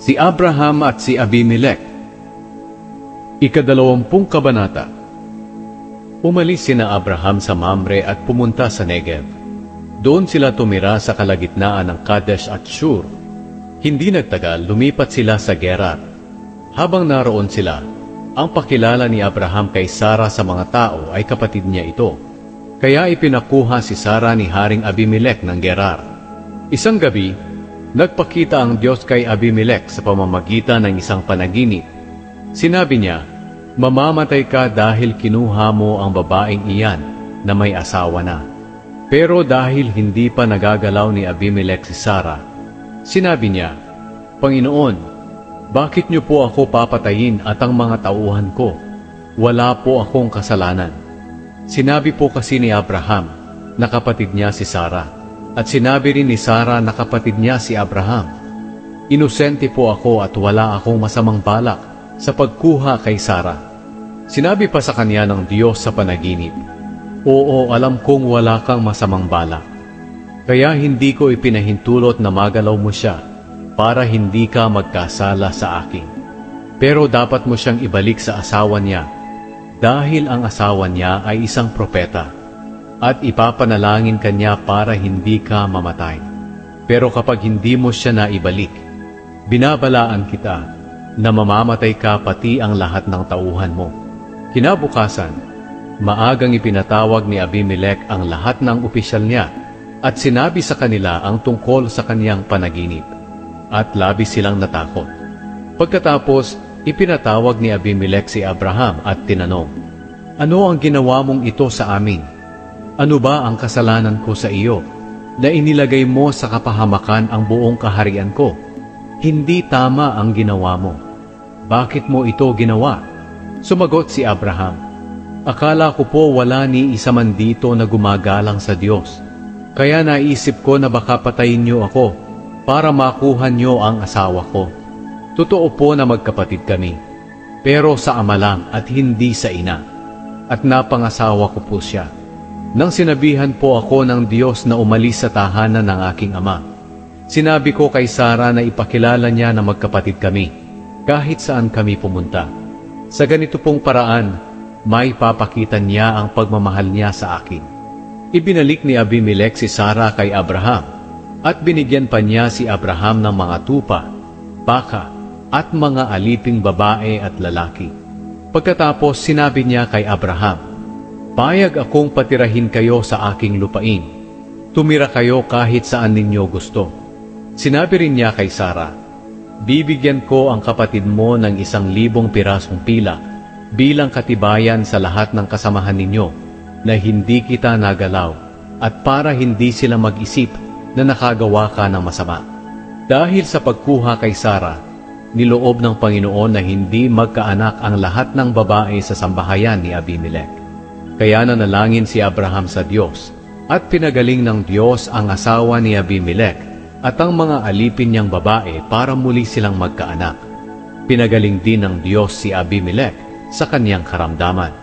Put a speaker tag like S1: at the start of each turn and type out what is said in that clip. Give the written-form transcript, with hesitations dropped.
S1: Si Abraham at si Abimelech. Ika-20 kabanata. Umalis sina Abraham sa Mamre at pumunta sa Negev. Doon sila tumira sa kalagitnaan ng Kadesh at Shur. Hindi nagtagal, lumipat sila sa Gerar. Habang naroon sila, ang pakilala ni Abraham kay Sara sa mga tao ay kapatid niya ito. Kaya ipinakuha si Sara ni Haring Abimelech ng Gerar. Isang gabi, nagpakita ang Diyos kay Abimelech sa pamamagitan ng isang panaginip. Sinabi niya, "Mamamatay ka dahil kinuha mo ang babaeng iyan na may asawa na." Pero dahil hindi pa nagagalaw ni Abimelech si Sara, sinabi niya, "Panginoon, bakit niyo po ako papatayin at ang mga tauhan ko? Wala po akong kasalanan." Sinabi po kasi ni Abraham na kapatid niya si Sara. At sinabi rin ni Sara na kapatid niya si Abraham, "Inosente po ako at wala akong masamang balak sa pagkuha kay Sara." Sinabi pa sa kanya ng Diyos sa panaginip, "Oo, alam kong wala kang masamang balak. Kaya hindi ko ipinahintulot na magalaw mo siya para hindi ka magkasala sa akin. Pero dapat mo siyang ibalik sa asawa niya dahil ang asawa niya ay isang propeta. At ipapanalangin ka niya para hindi ka mamatay. Pero kapag hindi mo siya naibalik, binabalaan kita na mamamatay ka pati ang lahat ng tauhan mo." Kinabukasan, maagang ipinatawag ni Abimelech ang lahat ng opisyal niya at sinabi sa kanila ang tungkol sa kaniyang panaginip. At labis silang natakot. Pagkatapos, ipinatawag ni Abimelech si Abraham at tinanong, "Ano ang ginawa mong ito sa amin? Ano ba ang kasalanan ko sa iyo, na inilagay mo sa kapahamakan ang buong kaharian ko? Hindi tama ang ginawa mo. Bakit mo ito ginawa?" Sumagot si Abraham, "Akala ko po wala ni isa man dito na gumagalang sa Diyos. Kaya naisip ko na baka patayin niyo ako para makuha niyo ang asawa ko. Totoo po na magkapatid kami, pero sa ama lang at hindi sa ina. At napangasawa ko po siya. Nang sinabihan po ako ng Diyos na umalis sa tahanan ng aking ama, sinabi ko kay Sara na ipakilala niya na magkapatid kami, kahit saan kami pumunta. Sa ganito pong paraan, may papakita niya ang pagmamahal niya sa akin." Ibinalik ni Abimelech si Sara kay Abraham, at binigyan pa niya si Abraham ng mga tupa, baka, at mga aliping babae at lalaki. Pagkatapos sinabi niya kay Abraham, "Payag akong patirahin kayo sa aking lupain. Tumira kayo kahit saan ninyo gusto." Sinabi rin niya kay Sara, "Bibigyan ko ang kapatid mo ng 1,000 pirasong pilak bilang katibayan sa lahat ng kasamahan ninyo na hindi kita nagalaw at para hindi sila mag-isip na nakagawa ka ng masama." Dahil sa pagkuha kay Sara, niloob ng Panginoon na hindi magkaanak ang lahat ng babae sa sambahayan ni Abimelech. Kaya nanalangin si Abraham sa Diyos, at pinagaling ng Diyos ang asawa ni Abimelech at ang mga alipin niyang babae para muli silang magkaanak. Pinagaling din ng Diyos si Abimelech sa kaniyang karamdaman.